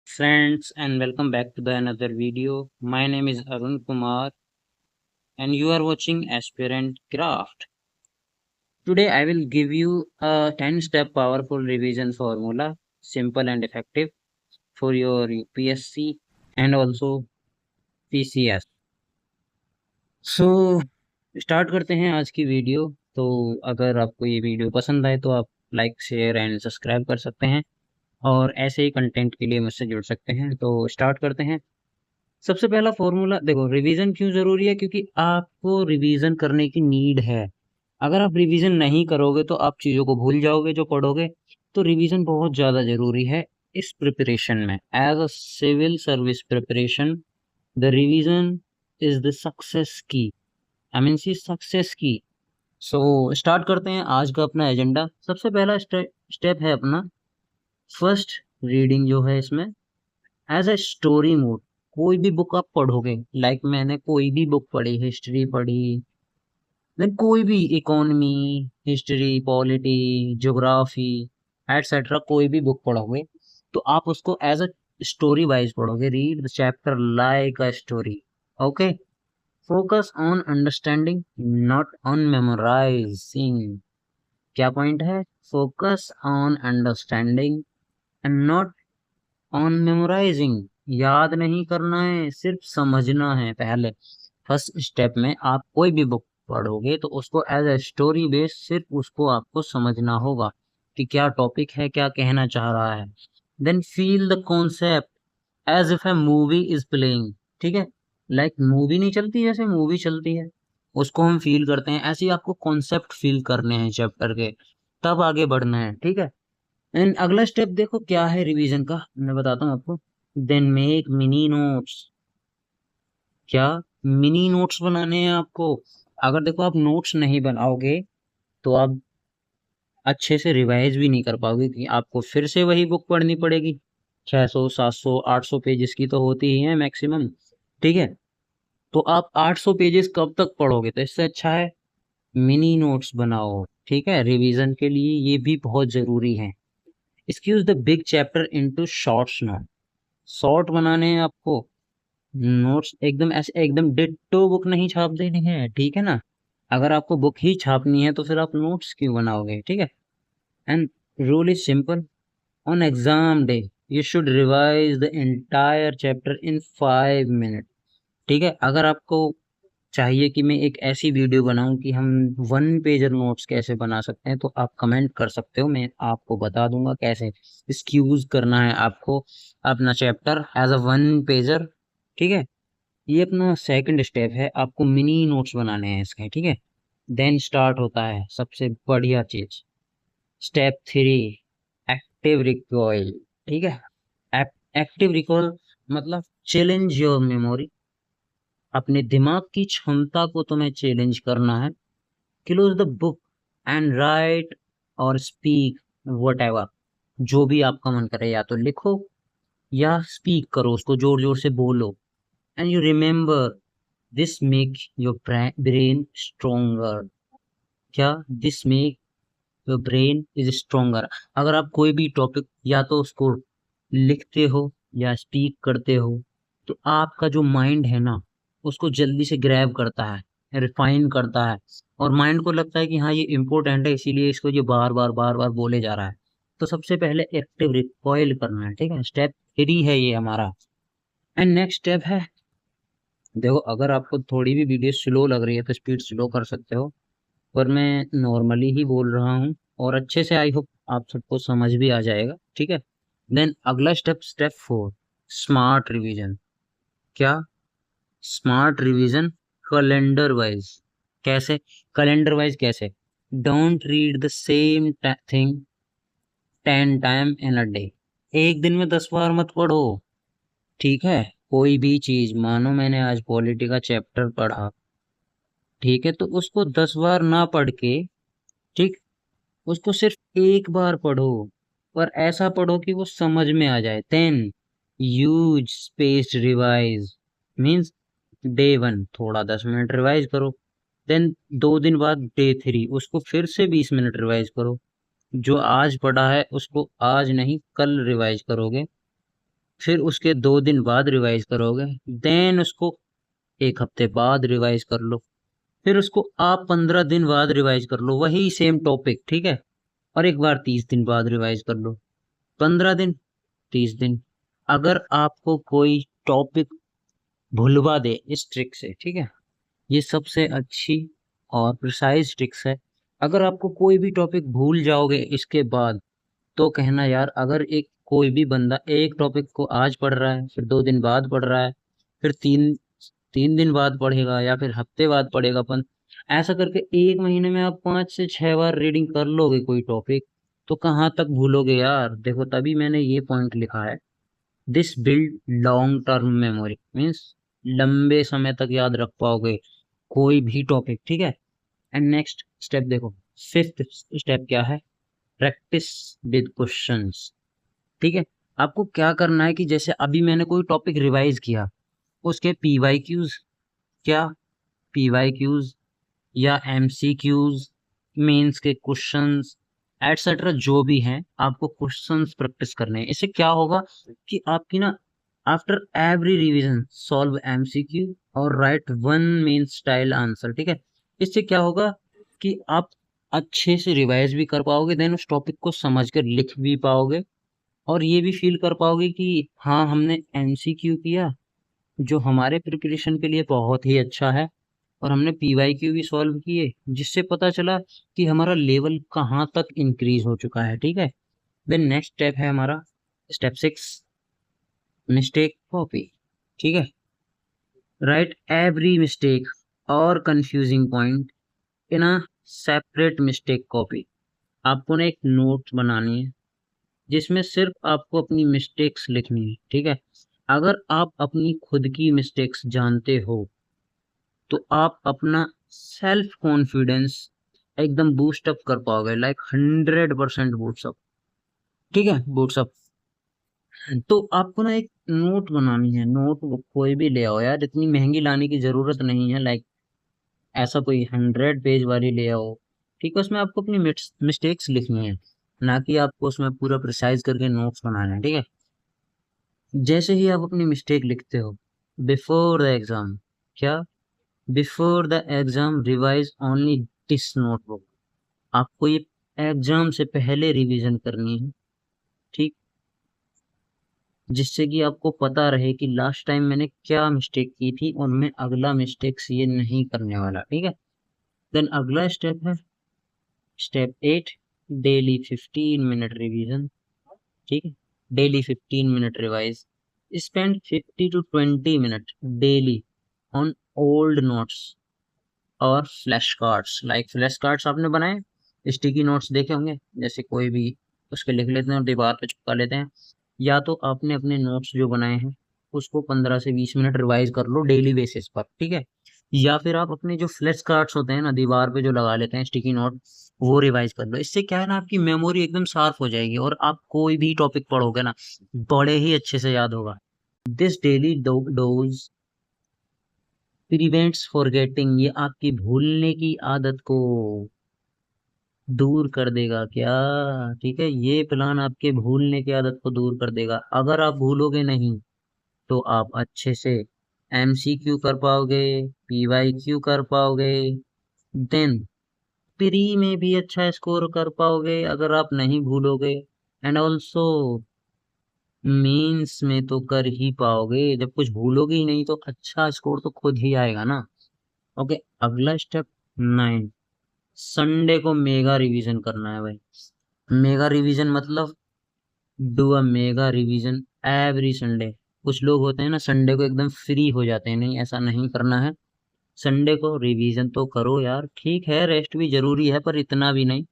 Friends, and welcome back to the another video. My name is Arun Kumar and you are watching Aspirant Craft. Today I will give you a 10-step powerful revision formula, simple and effective for your UPSC and also PCS. So start करते हैं आज की video. तो अगर आपको ये video पसंद आए तो आप लाइक शेयर एंड सब्सक्राइब कर सकते हैं और ऐसे ही कंटेंट के लिए मुझसे जुड़ सकते हैं। तो स्टार्ट करते हैं। सबसे पहला फॉर्मूला देखो, रिवीजन क्यों जरूरी है? क्योंकि आपको रिवीजन करने की नीड है। अगर आप रिवीजन नहीं करोगे तो आप चीजों को भूल जाओगे जो पढ़ोगे। तो रिवीजन बहुत ज्यादा जरूरी है इस प्रिपरेशन में। As a civil service preparation, the revision is the success की। आई मीन सी सक्सेस की। सो स्टार्ट करते हैं आज का अपना एजेंडा। सबसे पहला स्टेप है अपना फर्स्ट रीडिंग जो है इसमें एज ए स्टोरी मोड। कोई भी बुक आप पढ़ोगे, लाइक मैंने कोई भी बुक पढ़ी, हिस्ट्री पढ़ी, लाइक कोई भी economy, history, polity, geography etcetera, कोई भी बुक पढ़ोगे तो आप उसको एज अ स्टोरी वाइज पढ़ोगे। Read the chapter like a story. Okay, focus on understanding not on memorising. क्या पॉइंट है? Focus on understanding and not on memorising. याद नहीं करना है, सिर्फ समझना है। पहले फर्स्ट स्टेप में आप कोई भी बुक पढ़ोगे तो उसको एज ए स्टोरी बेस सिर्फ उसको आपको समझना होगा कि क्या टॉपिक है, क्या कहना चाह रहा है। Then feel the concept as if a movie is playing. ठीक है, लाइक मूवी नहीं चलती, जैसे मूवी चलती है उसको हम फील करते हैं, ऐसे ही आपको कॉन्सेप्ट फील करने हैं चैप्टर के, तब आगे बढ़ना है। ठीक है। एंड अगला स्टेप देखो क्या है रिवीजन का, मैं बताता हूँ आपको। Then make mini notes. क्या? मिनी नोट्स बनाने हैं आपको। अगर देखो आप नोट्स नहीं बनाओगे तो आप अच्छे से रिवाइज भी नहीं कर पाओगे कि आपको फिर से वही बुक पढ़नी पड़ेगी। 600 700 800 पेजेस की तो होती ही है मैक्सिमम। ठीक है, तो आप 800 पेजेस कब तक पढ़ोगे? तो इससे अच्छा है मिनी नोट्स बनाओ। ठीक है, रिवीजन के लिए ये भी बहुत जरूरी है। Squeeze the big chapter into shorts note. Short बनाने हैं आपको नोट्स, एकदम ऐसे एकदम डिट्टो बुक नहीं छाप देनी है। ठीक है ना? अगर आपको बुक ही छापनी है तो फिर आप नोट्स क्यों बनाओगे? ठीक है। And rule is simple, on exam day you should revise the entire chapter in 5 minute. ठीक है, अगर आपको चाहिए कि मैं एक ऐसी वीडियो बनाऊं कि हम 1 पेजर नोट्स कैसे बना सकते हैं तो आप कमेंट कर सकते हो, मैं आपको बता दूंगा कैसे स्क्यूज करना है आपको अपना चैप्टर एज अ 1 पेजर। ठीक है, ये अपना सेकंड स्टेप है, आपको मिनी नोट्स बनाने हैं इसके। ठीक है, देन स्टार्ट होता है सबसे बढ़िया चीज, स्टेप 3, एक्टिव रिकॉइल। ठीक है, एक्टिव रिकॉल मतलब चैलेंज योर मेमोरी। अपने दिमाग की क्षमता को तुम्हें चैलेंज करना है। Close the book and right और स्पीक वट एवर। जो भी आपका मन करे, या तो लिखो या स्पीक करो, उसको जोर जोर से बोलो। And you remember this make your brain stronger. क्या? This make your brain is stronger. अगर आप कोई भी टॉपिक या तो उसको लिखते हो या स्पीक करते हो तो आपका जो माइंड है ना उसको जल्दी से ग्रैब करता है, रिफाइन करता है, और माइंड को लगता है कि हाँ ये इम्पोर्टेंट है, इसीलिए इसको ये बार बार बोले जा रहा है। तो सबसे पहले एक्टिव रिकॉइल करना है। ठीक है, स्टेप 3 है ये हमारा। एंड नेक्स्ट स्टेप है, देखो अगर आपको थोड़ी भी वीडियो स्लो लग रही है तो स्पीड स्लो कर सकते हो, पर मैं नॉर्मली ही बोल रहा हूँ और अच्छे से आई होप आप सबको समझ भी आ जाएगा। ठीक है। देन अगला स्टेप, स्टेप 4, स्मार्ट रिवीजन। क्या? Smart revision calendar wise. कैसे कैलेंडर वाइज? कैसे? Don't read the same thing 10 time in a day. एक दिन में 10 बार मत पढ़ो। ठीक है, कोई भी चीज, मानो मैंने आज पॉलिटी का चैप्टर पढ़ा, ठीक है, तो उसको 10 बार ना पढ़ के, ठीक, उसको सिर्फ एक बार पढ़ो, पर ऐसा पढ़ो कि वो समझ में आ जाए। Then use spaced revise, means day 1 थोड़ा 10 मिनट रिवाइज करो। देन 2 दिन बाद डे 3 उसको फिर से 20 मिनट रिवाइज करो। जो आज पढ़ा है उसको आज नहीं कल रिवाइज करोगे। फिर उसके 2 दिन बाद रिवाइज करोगे, देन उसको 1 हफ्ते बाद रिवाइज कर लो, फिर उसको आप 15 दिन बाद रिवाइज कर लो, वही सेम टॉपिक, ठीक है। और एक बार 30 दिन बाद रिवाइज कर लो, 15 दिन, 30 दिन। अगर आपको कोई टॉपिक भुलवा दे इस ट्रिक से, ठीक है, ये सबसे अच्छी और प्रिसाइज ट्रिक्स है। अगर आपको कोई भी टॉपिक भूल जाओगे इसके बाद, तो कहना यार, अगर एक कोई भी बंदा एक टॉपिक को आज पढ़ रहा है, फिर 2 दिन बाद पढ़ रहा है, फिर 3 दिन बाद पढ़ेगा, या फिर हफ्ते बाद पढ़ेगा, अपन ऐसा करके 1 महीने में आप 5 से 6 बार रीडिंग कर लोगे कोई टॉपिक, तो कहाँ तक भूलोगे यार। देखो, तभी मैंने ये पॉइंट लिखा है, this build long term memory, means लंबे समय तक याद रख पाओगे कोई भी टॉपिक, ठीक है। एंड नेक्स्ट स्टेप देखो, फिफ्थ स्टेप क्या है, प्रैक्टिस विद क्वेश्चंस, ठीक है। आपको क्या करना है कि जैसे अभी मैंने कोई टॉपिक रिवाइज किया, उसके पीवाईक्यूज, क्या पीवाईक्यूज या एमसीक्यूज, मेंस के क्वेश्चंस एटसेट्रा जो भी हैं, आपको क्वेश्चंस प्रैक्टिस करने हैं। इससे क्या होगा कि आपकी ना, after every revision solve MCQ और write one main style answer, ठीक है। इससे क्या होगा कि आप अच्छे से रिवाइज भी कर पाओगे, देन उस टॉपिक को समझ कर लिख भी पाओगे, और ये भी फील कर पाओगे कि हाँ, हमने एमसीक्यू किया जो हमारे प्रिपरेशन के लिए बहुत ही अच्छा है, और हमने पीवाईक्यू भी सॉल्व किए, जिससे पता चला कि हमारा लेवल कहाँ तक इंक्रीज हो चुका है, ठीक है। देन नेक्स्ट स्टेप है हमारा स्टेप 6, मिस्टेक कॉपी, ठीक है। राइट एवरी मिस्टेक और confusing point in a separate mistake copy. आपको ना एक नोट बनानी है, जिसमें सिर्फ आपको अपनी मिस्टेक्स लिखनी है, ठीक है। अगर आप अपनी खुद की मिस्टेक्स जानते हो, तो आप अपना सेल्फ कॉन्फिडेंस एकदम बूस्ट अप कर पाओगे, लाइक 100% बूस्ट अप, ठीक है, बूस्ट अप। तो आपको ना एक नोट बनानी है, नोट कोई भी ले आओ यार, इतनी महंगी लाने की जरूरत नहीं है, लाइक ऐसा कोई 100 पेज वाली ले आओ, ठीक है। उसमें आपको अपनी मिस्टेक्स लिखनी है, ना कि आपको उसमें पूरा प्रिसाइज करके नोट्स बनाना है, ठीक है। जैसे ही आप अपनी मिस्टेक लिखते हो, बिफोर द एग्जाम, क्या, before the exam revise only this notebook. आपको ये एग्जाम से पहले रिवीजन करनी है, ठीक, जिससे कि आपको पता रहे कि लास्ट टाइम मैंने क्या मिस्टेक की थी, और मैं अगला मिस्टेक्स ये नहीं करने वाला, ठीक है। देन अगला स्टेप है स्टेप 8, डेली 15 मिनट रिवीजन, ठीक है। Daily 15 minute revise, spend 50 to 20 minute daily on old notes और flash cards. Like flash cards आपने बनाए, स्टिकी नोट्स देखे होंगे, जैसे कोई भी उसके लिख लेते हैं और दीवार पे चिपका लेते हैं। या तो आपने अपने नोट्स जो बनाए हैं, उसको 15 से 20 मिनट रिवाइज कर लो डेली बेसिस पर, ठीक है। या फिर आप अपने जो फ्लैश कार्ड्स होते हैं ना, दीवार पे जो लगा लेते हैं स्टिकी नोट, वो रिवाइज कर लो। इससे क्या है ना, आपकी मेमोरी एकदम शार्प हो जाएगी, और आप कोई भी टॉपिक पढ़ोगे ना, बड़े ही अच्छे से याद होगा। This daily dose prevents forgetting, ये आपकी भूलने की आदत को दूर कर देगा, क्या, ठीक है। ये प्लान आपके भूलने की आदत को दूर कर देगा। अगर आप भूलोगे नहीं, तो आप अच्छे से एमसीक्यू कर पाओगे, पीवाईक्यू कर पाओगे, देन प्री में भी अच्छा स्कोर कर पाओगे अगर आप नहीं भूलोगे, एंड ऑल्सो मेंस में तो कर ही पाओगे। जब कुछ भूलोगे ही नहीं, तो अच्छा स्कोर तो खुद ही आएगा ना। ओके, अगला स्टेप 9, संडे को मेगा रिवीजन करना है भाई। मेगा रिवीजन मतलब do a mega revision every Sunday. कुछ लोग होते हैं ना, संडे को एकदम फ्री हो जाते हैं, नहीं, ऐसा नहीं करना है। संडे को रिवीजन तो करो यार, ठीक है, रेस्ट भी जरूरी है, पर इतना भी नहीं,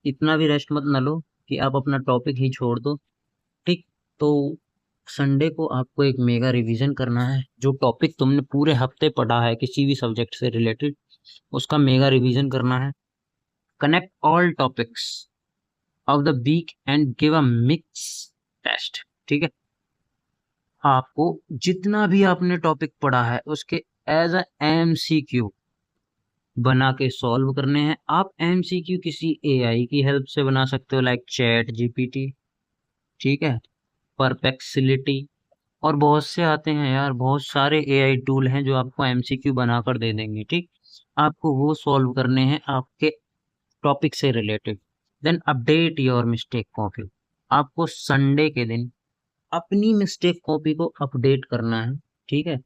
इतना भी रेस्ट मत न लो कि आप अपना टॉपिक ही छोड़ दो, ठीक। तो संडे को आपको एक मेगा रिवीजन करना है, जो टॉपिक तुमने पूरे हफ्ते पढ़ा है किसी भी सब्जेक्ट से रिलेटेड, उसका मेगा रिवीजन करना है। Connect all topics of the week and give a mix test, ठीक है। आपको जितना भी आपने टॉपिक पढ़ा है, उसके एज अ एमसीक्यू बना के सॉल्व करने हैं। आप एमसीक्यू किसी एआई की हेल्प से बना सकते हो, लाइक चैट जीपीटी, ठीक है। परप्लेक्सिटी और बहुत से आते हैं यार, बहुत सारे एआई टूल हैं जो आपको एमसीक्यू बनाकर दे देंगे। ठीक, आपको वो सॉल्व करने हैं आपके टॉपिक से related. Then update your mistake copy, आपको संडे के दिन अपनी मिस्टेक कॉपी को अपडेट करना है। ठीक है,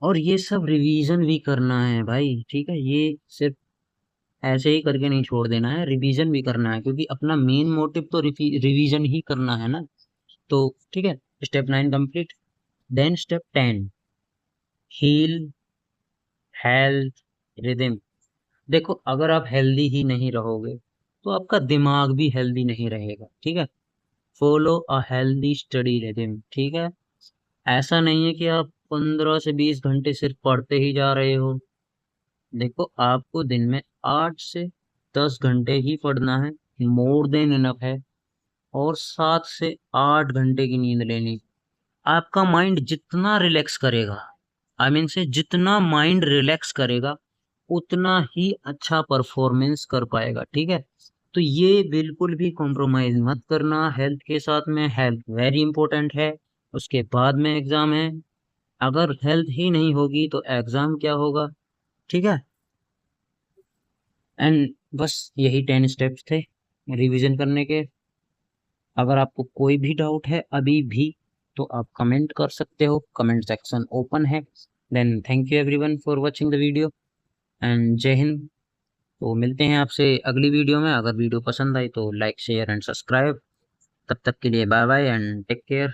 और ये सब रिवीजन भी करना है भाई। ठीक है, ये सिर्फ ऐसे ही करके नहीं छोड़ देना है, रिवीजन भी करना है, क्योंकि अपना मेन मोटिव तो रिवीजन ही करना है ना। तो ठीक है, step 9 complete. Then step 10, heal health rhythm. देखो, अगर आप हेल्दी ही नहीं रहोगे तो आपका दिमाग भी हेल्दी नहीं रहेगा। ठीक है, follow a healthy study rhythm. ठीक है, ऐसा नहीं है कि आप 15 से 20 घंटे सिर्फ पढ़ते ही जा रहे हो। देखो, आपको दिन में 8 से 10 घंटे ही पढ़ना है, मोर देन इनफ है। और 7 से 8 घंटे की नींद लेनी। आपका माइंड जितना रिलैक्स करेगा, आई मीन से जितना माइंड रिलैक्स करेगा, उतना ही अच्छा परफॉर्मेंस कर पाएगा। ठीक है, तो ये बिल्कुल भी कॉम्प्रोमाइज मत करना हेल्थ के साथ में। हेल्थ वेरी इंपॉर्टेंट है, उसके बाद में एग्जाम है। अगर हेल्थ ही नहीं होगी तो एग्जाम क्या होगा। ठीक है, एंड बस यही 10 स्टेप्स थे रिवीजन करने के। अगर आपको कोई भी डाउट है अभी भी तो आप कमेंट कर सकते हो, कमेंट सेक्शन ओपन है। Then thank you everyone for watching the video and जय हिंद। तो मिलते हैं आपसे अगली वीडियो में। अगर वीडियो पसंद आई तो लाइक शेयर एंड सब्सक्राइब। तब तक के लिए bye bye and take care.